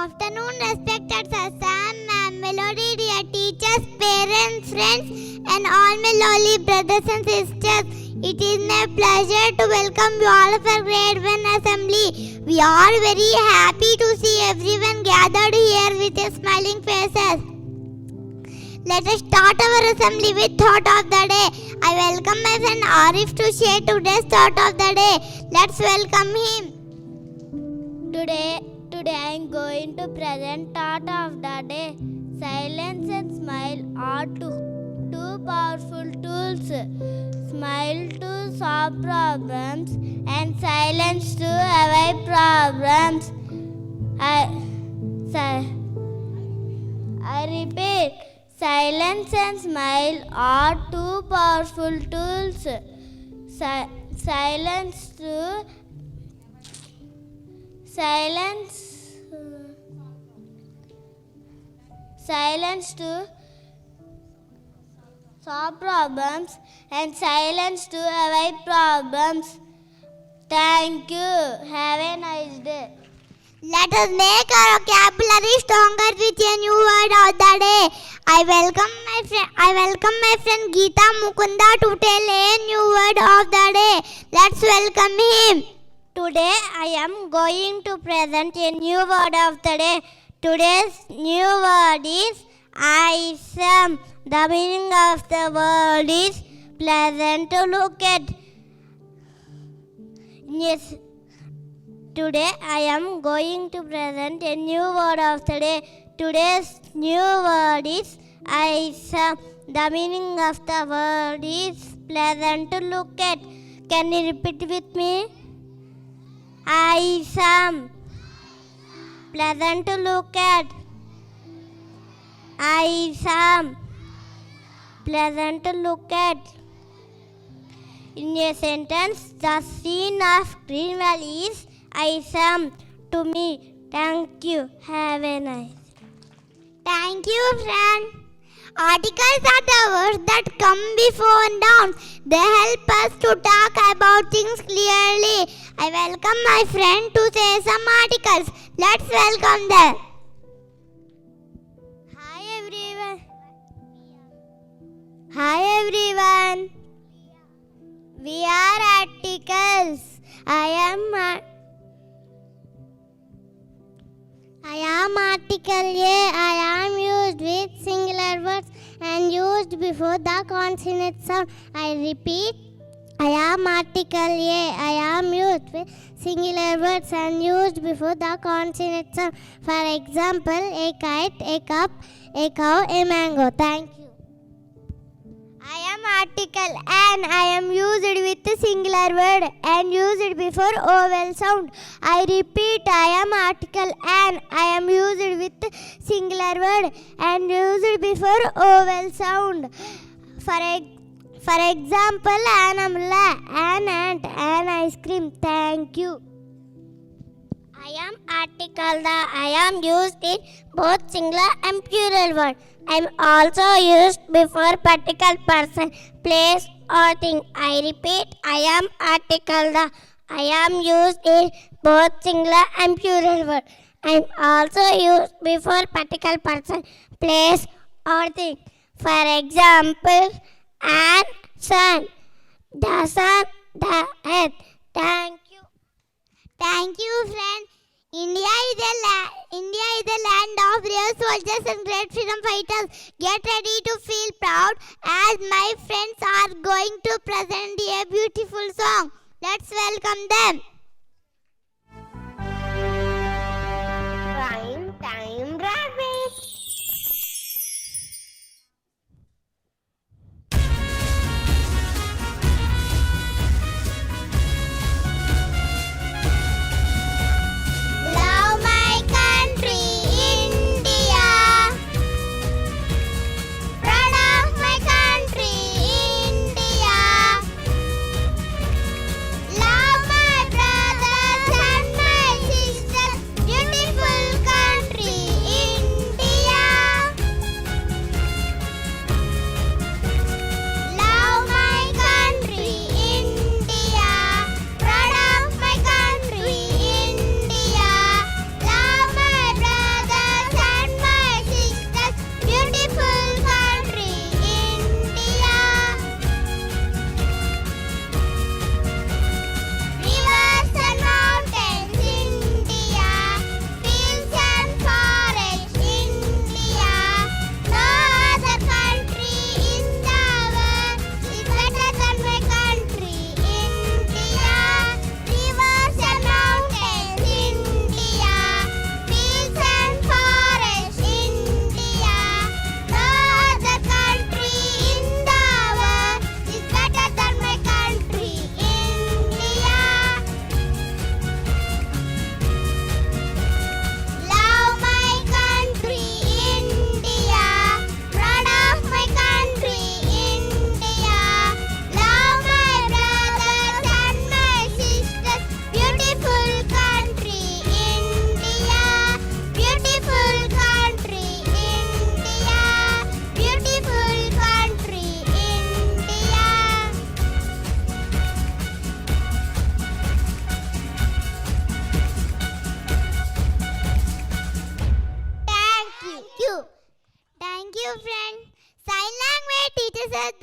afternoon, respected Sir Sam, ma'am, Melody, dear teachers, parents, friends, and all my lovely brothers and sisters. It is my pleasure to welcome you all for Grade 1 Assembly. We are very happy to see everyone gathered here with a smiling faces. Let us start our assembly with thought of the day. I welcome my friend Arif to share today's thought of the day. Let's welcome him. Today I am going to present thought of the day. Silence and smile are two powerful tools. Smile to solve problems and silence to avoid problems. I repeat, silence and smile are two powerful tools. Silence to solve problems and silence to avoid problems. Thank you. Have a nice day. Let us make our vocabulary stronger with a new word of the day. I welcome my friend Geeta Mukunda to tell a new word of the day. Let's welcome him. Today I am going to present a new word of the day. Today's new word is awesome. The meaning of the word is pleasant to look at. Yes. Today I am going to present a new word of the day. Today's new word is awesome. The meaning of the word is pleasant to look at. Can you repeat with me? Awesome. Pleasant to look at. Awesome. Pleasant to look at. In a sentence, the scene of Green Valley is awesome to me. Thank you. Have a nice day. Thank you, friend. Articles are the words that come before nouns. They help us to talk about things clearly. I welcome my friend to say some articles. Let's welcome them. Hi everyone. We are articles. I am article A. I am used with singular words and used before the consonant sound. I repeat, I am article A. I am used with singular words and used before the consonant sound. For example, a kite, a cup, a cow, a mango. Thank you. I am article and I am used with the singular word and used before vowel sound. I repeat, I am article and I am used with the singular word and used before vowel sound. For example, an umbrella, an ant, an ice cream. Thank you. I am article. I am used in both singular and plural word. I am also used before particular person, place or thing. I repeat, I am article. I am used in both singular and plural word. I am also used before particular person, place or thing. For example, an sun, the sun, the earth. Thank you. Thank you, friend. India is a land of brave soldiers and great freedom fighters. Get ready to feel proud as my friends are going to present a beautiful song. Let's welcome them. Prime Time Rabbit. India.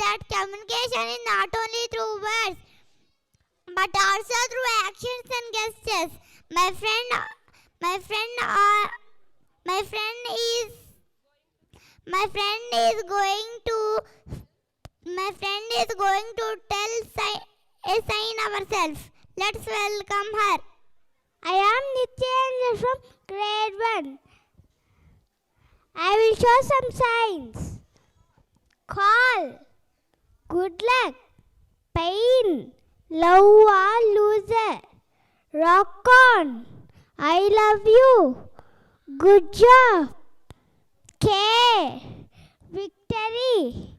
that communication is not only through words but also through actions and gestures. My friend is going to tell a sign ourselves. Let's welcome her. I am Nitya from grade 1. I will show some signs. Call, good luck, pain, love or loser, rock on, I love you, good job, care, victory.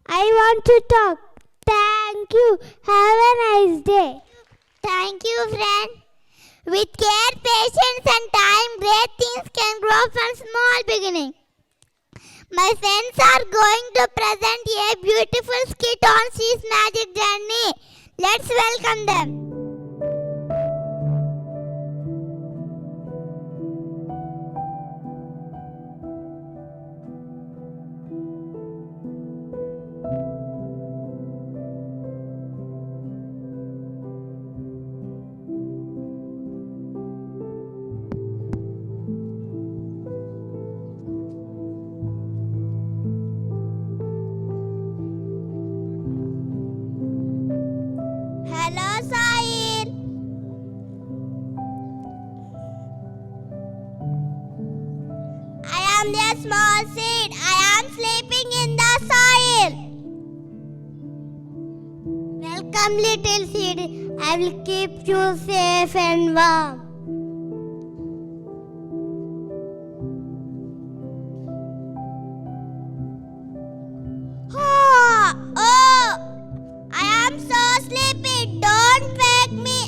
I want to talk. Thank you. Have a nice day. Thank you, friend. With care, patience, and time, great things can grow from small beginning. My friends are going to present a beautiful skit on She's Magic Journey. Let's welcome them. Hello, Sahil. I am a small seed. I am sleeping in the soil. Welcome, little seed. I will keep you safe and warm. Oh, I am so sleepy. Don't wake me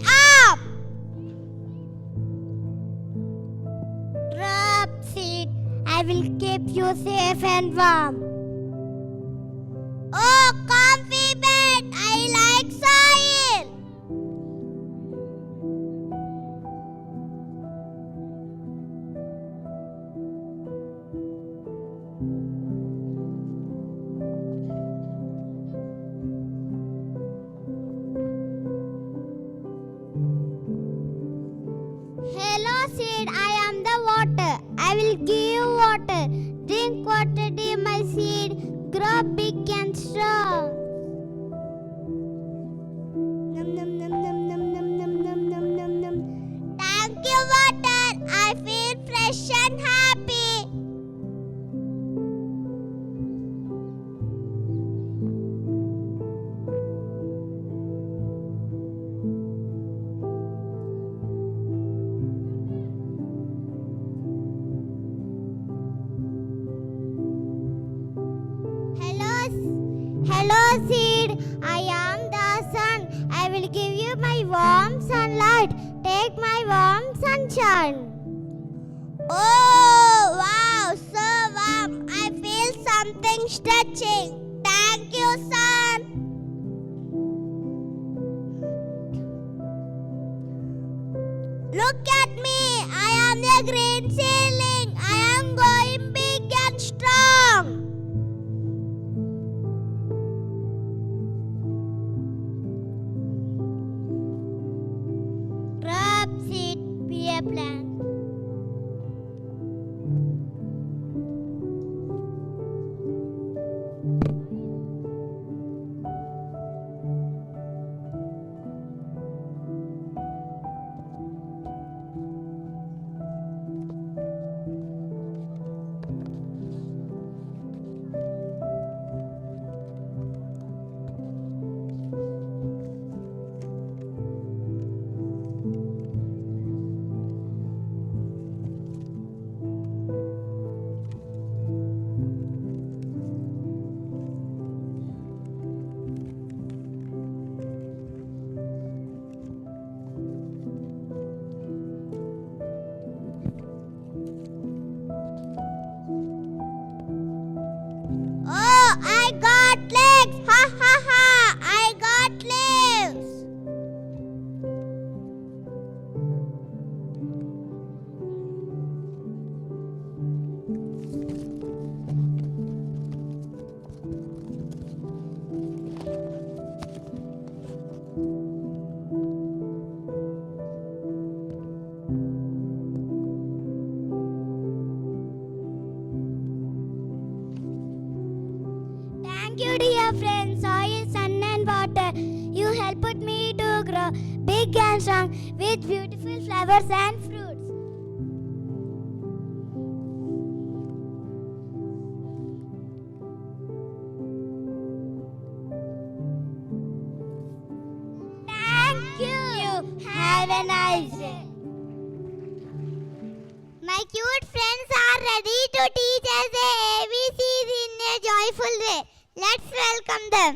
up. Drop seed. I will keep you safe and warm. Oh, comfy bed. I like soil. Hello, seed. I am the water. I will give you water. Drink water, dear my seed. Grow big and strong. Num num num num num num num num num num num. Thank you, water. I feel fresh and happy. Hello, seed. I am the sun. I will give you my warm sunlight. Take my warm sunshine. Oh, wow, so warm. I feel something stretching. Thank you, sun. Look at me. I am a green ceiling. I am going big and strong. Drop seed, be a plant. rain, soil, sun and water. You helped me to grow big and strong with beautiful flowers and fruits. Thank you. Have a nice day. My cute friends are ready to teach us the ABCs in a joyful way. Let's welcome them.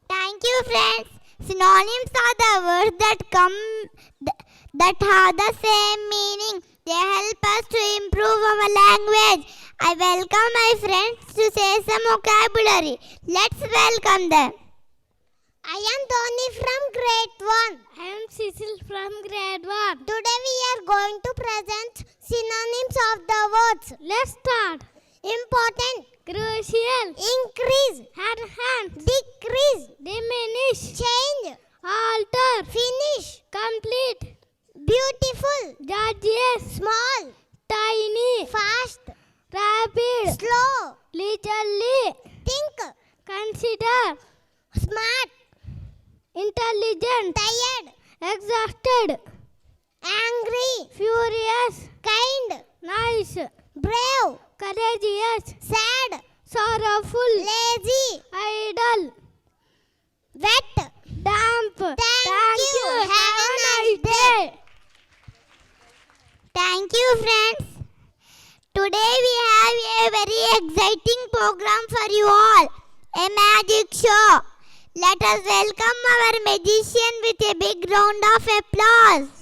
Thank you, friends. Synonyms are the words that have the same meaning. They help us to improve our language. I welcome my friends to say some vocabulary. Let's welcome them. I am Tony from grade 1. I am Cecil from grade 1. Today we are going to present synonyms of the words. Let's start. important, crucial, increase, enhance, decrease, diminish, change, alter, finish, complete, beautiful, gorgeous, small, tiny, fast, rapid, slow, leisurely, think, consider, smart, intelligent, tired, exhausted, angry, furious, kind, nice, brave, courageous, sad, sorrowful, lazy, idle, wet. damp. Thank you. Have a nice day. Thank you, friends. Today we have a very exciting program for you all, a magic show. Let us welcome our magician with a big round of applause.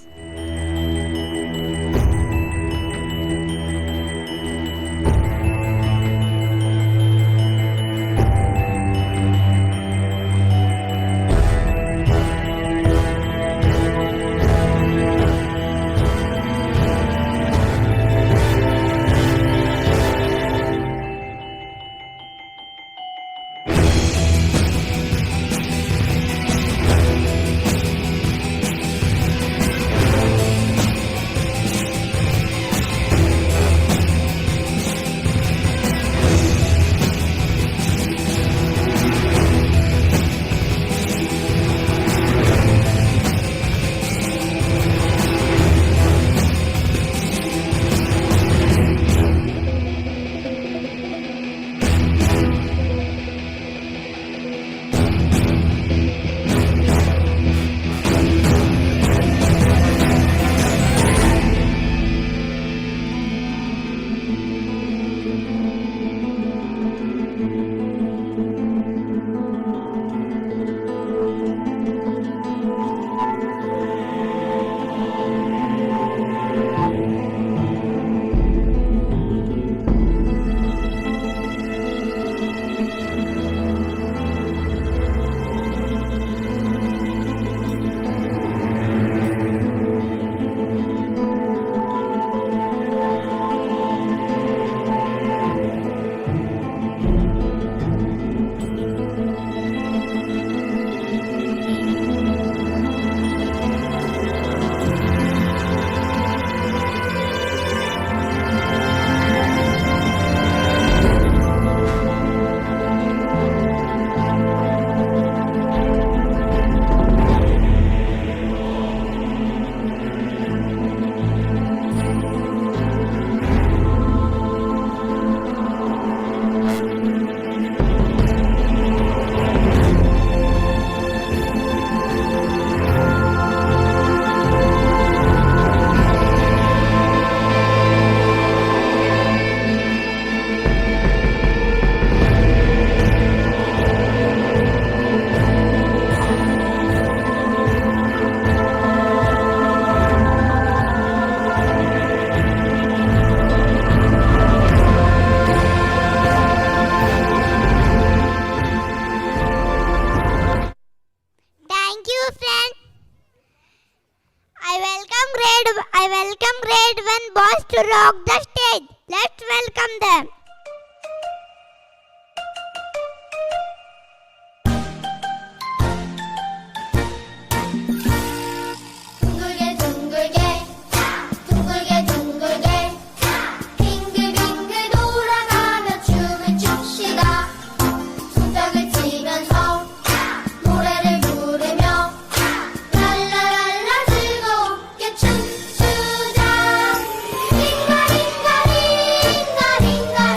Thank you, friend. I welcome grade 1 boys to rock the stage. Let's welcome them. 둥글게 둥글게 둥글게 둥글게 빙글빙글 돌아가며 춤을 춥시다. 손뼉을 치면서 노래를 부르며 랄라랄라 즐겁게 춤추자. 링가링가 링가링가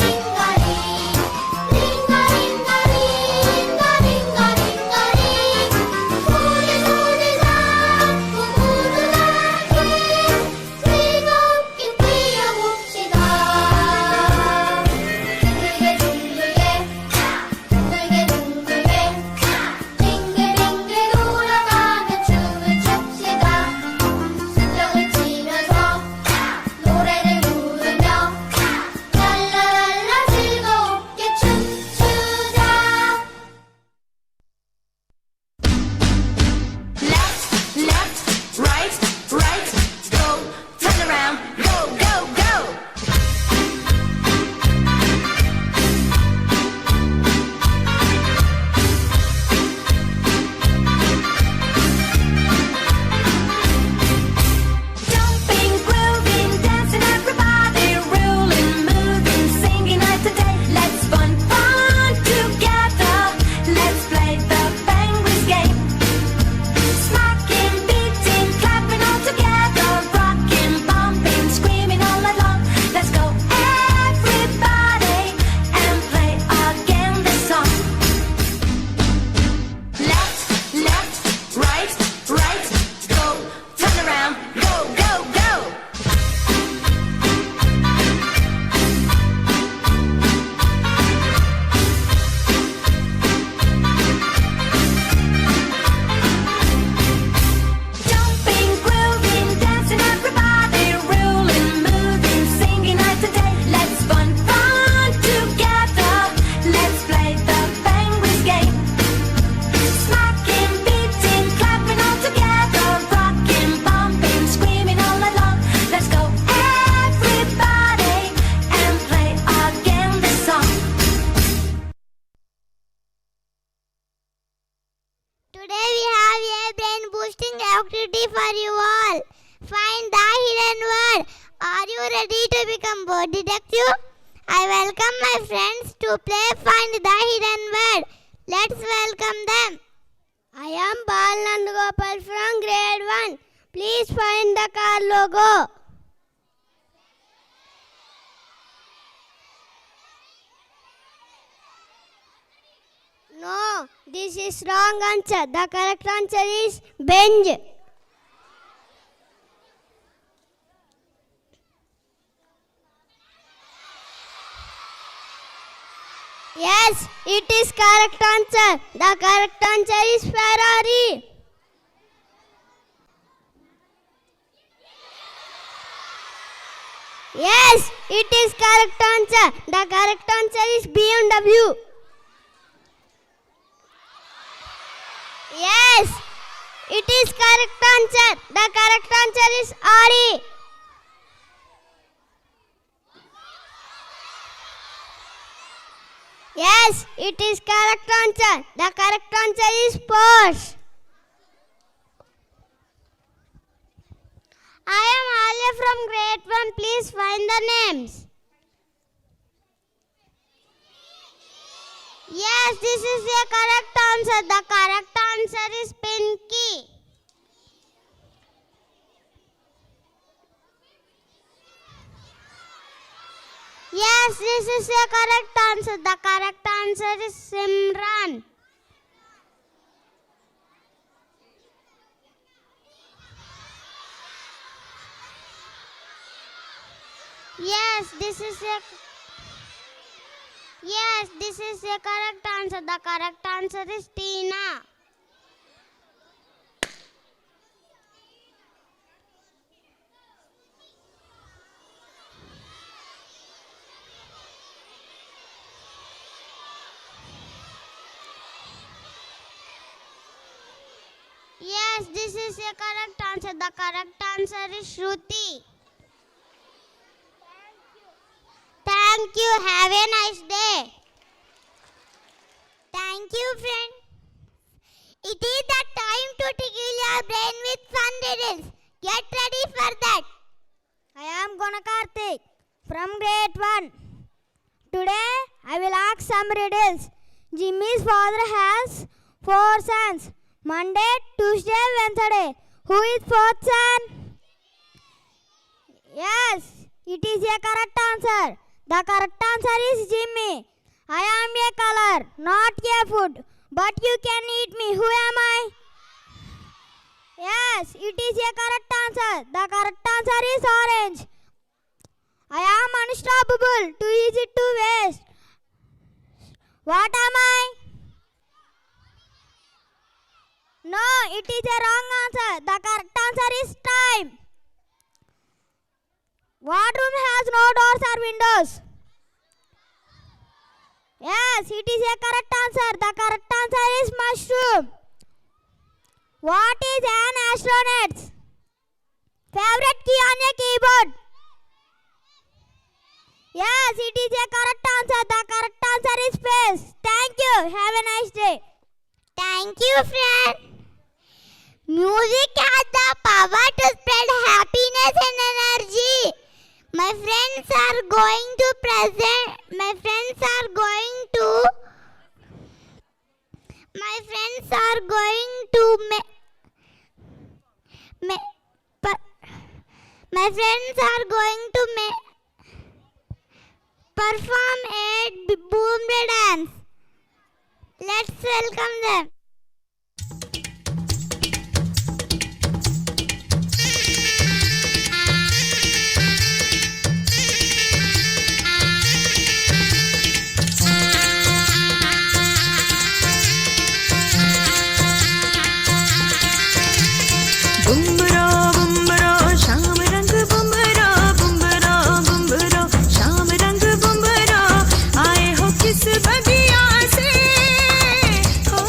activity for you all. Find the hidden word. Are you ready to become word detective? I welcome my friends to play Find the Hidden Word. Let's welcome them. I am Bal Nandagopal from grade 1. Please find the car logo. No, this is wrong answer. The correct answer is bench. Yes, it is correct answer. The correct answer is Ferrari. Yes, it is correct answer. The correct answer is BMW. Yes, it is correct answer. The correct answer is Audi. Yes, it is correct answer. The correct answer is Porsche. I am Alia from grade 1. Please find the names. Yes, this is the correct answer. The correct answer is Pinky. Yes, this is the correct answer. The correct answer is Simran. Yes, this is the correct answer. The correct answer is Tina. Yes, this is the correct answer. The correct answer is Shruti. Thank you. Have a nice day. Thank you, friend. It is the time to tickle your brain with fun riddles. Get ready for that. I am Gunakarthik from grade 1. Today I will ask some riddles. Jimmy's father has 4 sons. Monday, Tuesday, Wednesday. Who is fourth son? Yes, it is a correct answer. The correct answer is Jimmy. I am a color, not a food. But you can eat me. Who am I? Yes, it is a correct answer. The correct answer is orange. I am unstoppable, too easy to waste. What am I? No, it is a wrong answer. The correct answer is time. What room has no doors or windows? Yes, it is a correct answer. The correct answer is mushroom. What is an astronaut's favorite key on a keyboard? Yes, it is a correct answer. The correct answer is space. Thank you. Have a nice day. Thank you, friend. Music has the power to spread happiness and energy. My friends are going to present. My friends are going to. My friends are going to. My friends are going to perform a boom dance. Let's welcome them. आए हो किस बगिया से, हो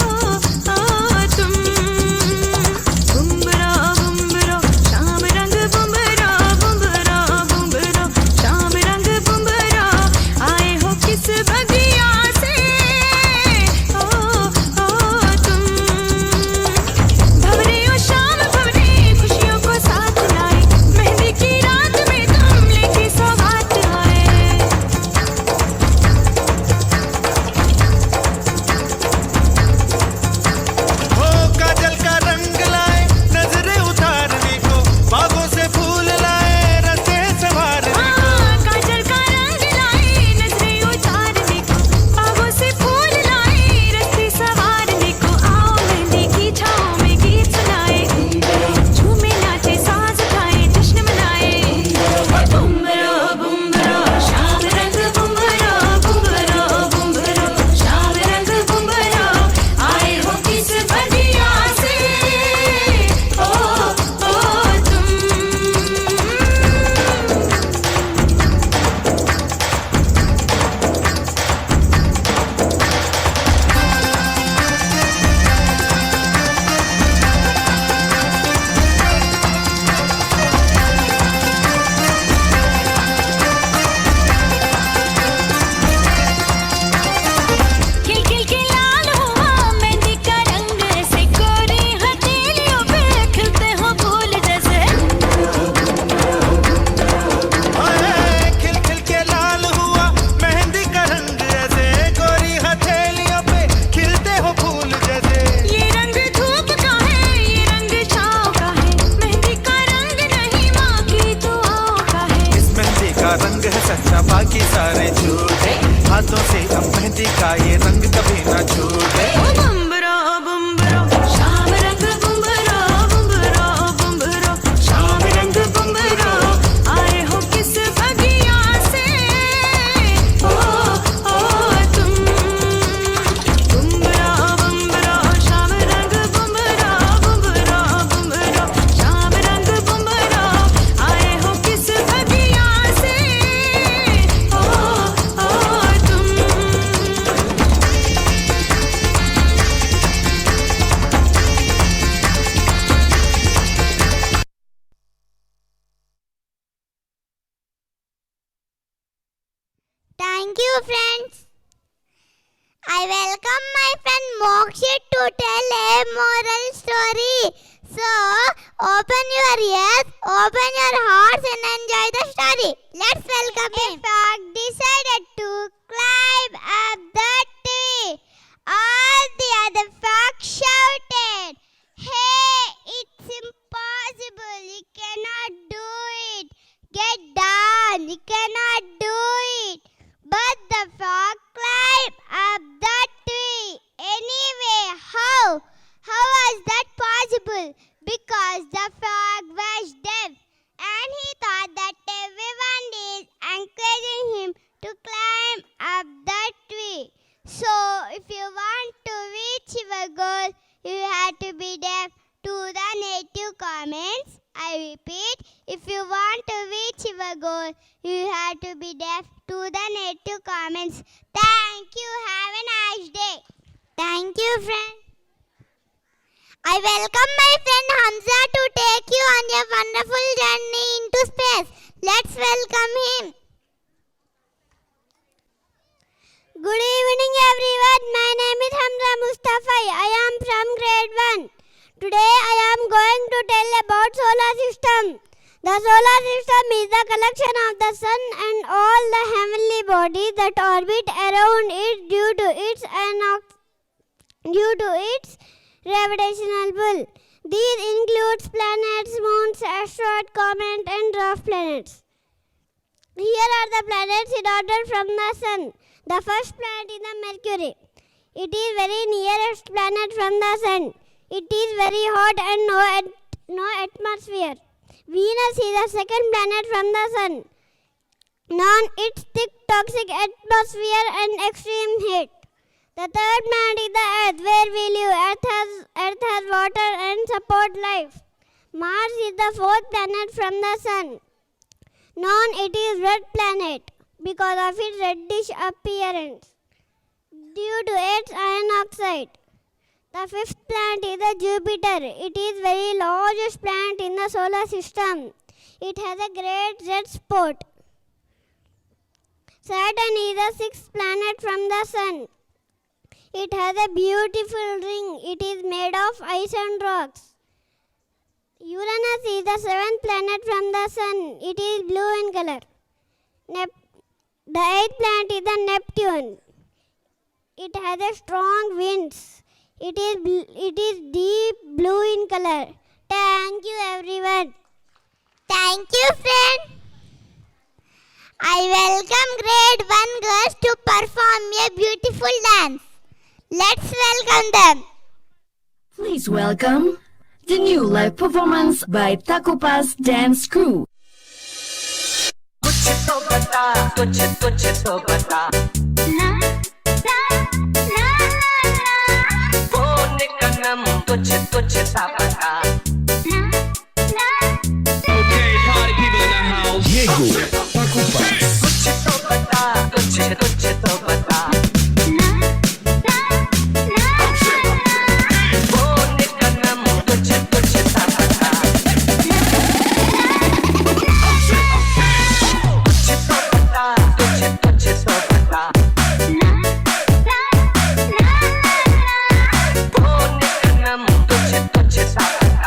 हाथों से अब मेहंदी का ये रंग कभी ना छूटे। बुम्बरो बुम्बरो शाम रंग बुम्बरो बुम्बरो बुम्बरो शाम रंग बुम्बरो आए हो किस बगिया से ओ तुम बुम्बरो बुम्बरो शाम रंग बुम्बरो बुम्बरो बुम्बरो शाम रंग बुम्बरो आए हो किस बगिया से ओ तुम। Thank you, friends. I welcome my friend Mokshit to tell a moral story. So, open your ears, open your hearts and enjoy the story. Let's welcome him. A frog decided to climb up the tree. All the other frogs shouted, "Hey, it's impossible. You cannot do it. Get down. You cannot do it." But the frog climbed up the tree. Anyway, how? How was that possible? Because the frog was deaf and he thought that everyone is encouraging him to climb up the tree. So, if you want to reach your goal, you have to be deaf to the native comments. I repeat, if you want to reach your goal, you have to be deaf to the native comments. Thank you. Have a nice day. Thank you, friend. I welcome my friend Hamza to take you on a wonderful journey into space. Let's welcome him. Good evening, everyone. My name is Hamza Mustafa. I am from grade 1. Today I am going to tell about solar system. The solar system is the collection of the sun and all the heavenly bodies that orbit around it due to its gravitational pull. These include planets, moons, asteroids, comets, and dwarf planets. Here are the planets in order from the sun. The first planet is the Mercury. It is very nearest planet from the sun. It is very hot and no atmosphere. Venus is the second planet from the sun, known its thick toxic atmosphere and extreme heat. The third planet is the Earth, where we live. Earth has water and support life. Mars is the fourth planet from the sun, known it is red planet because of its reddish appearance due to its iron oxide. The fifth planet is the Jupiter. It is very largest planet in the solar system. It has a great red spot. Saturn is the sixth planet from the sun. It has a beautiful ring. It is made of ice and rocks. Uranus is the seventh planet from the sun. It is blue in color. The eighth planet is the Neptune. It has a strong winds. It is deep blue in color. Thank you, everyone. Thank you, friend. I welcome grade 1 girls to perform a beautiful dance. Let's welcome them. Please welcome the new live performance by Tacopa's Dance Crew. कुछ तो बता, कुछ तो बता, कौन कदम कुछ सा बता। Okay, party people in the house. कुछ तो बता, कुछ तो बता, कौन कदम कुछ सा बता। कुछ तो बता, कुछ तो बता, कौन कदम कुछ सा बता।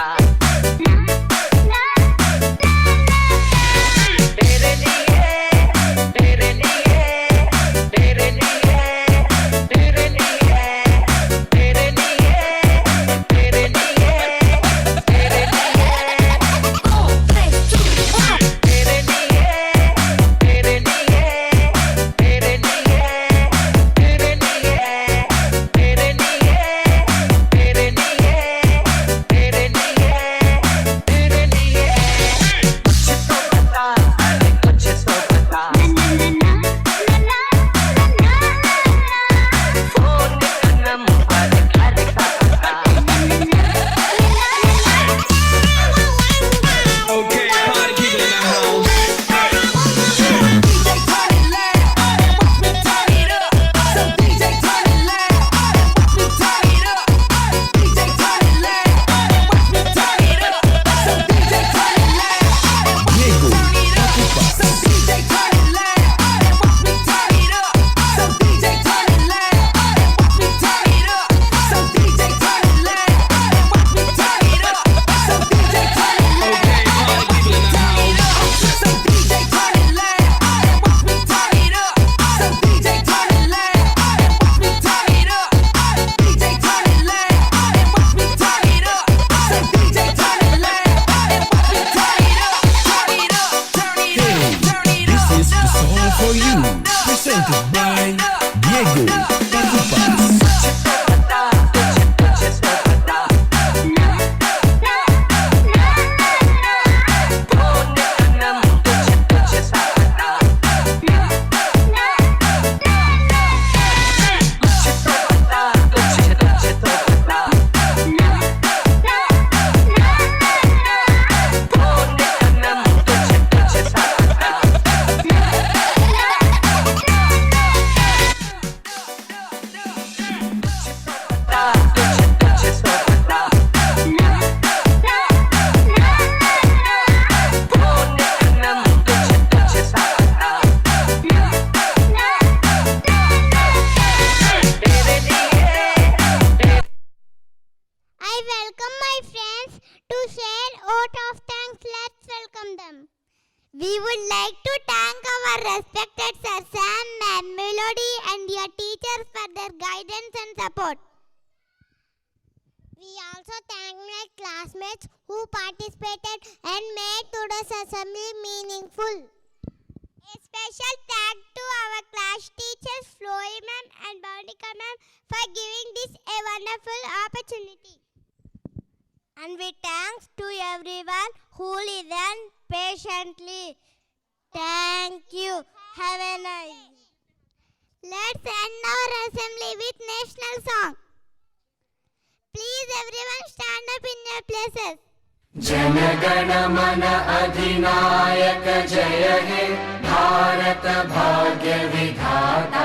to share vote of thanks. Let's welcome them. We would like to thank our respected Sir Sam, Ma'am Melody and your teachers for their guidance and support. We also thank my classmates who participated and made today's assembly meaningful. A special thank to our class teachers Floy Ma'am and Bhavnika Ma'am for giving this a wonderful opportunity. And we thanks to everyone who listened patiently. Thank you. Have a nice. Let's end our assembly with national song. Please everyone stand up in your places. जनगण मन अधिनायक जय हे भारत भाग्य विधाता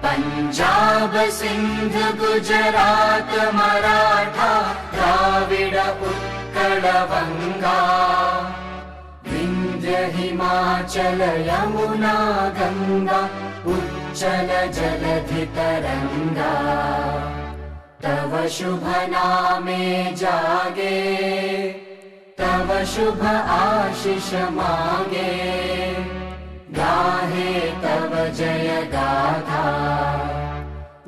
पंजाब सिंध गुजरात मराठा द्राविड उत्कल बंगा विंध्य हिमाचल यमुना गंगा उच्चल जलधि तरंगा तव शुभ नामे जागे तव शुभ आशीष मागे गाहे तव जय गाथा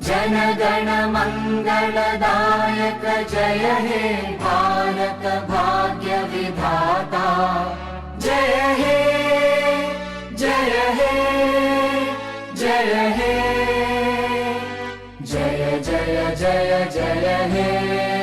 जन गण मंगलदायक जय हे भारत भाग्य विधाता जय हे जय हे जय हे जय जय जय जय हे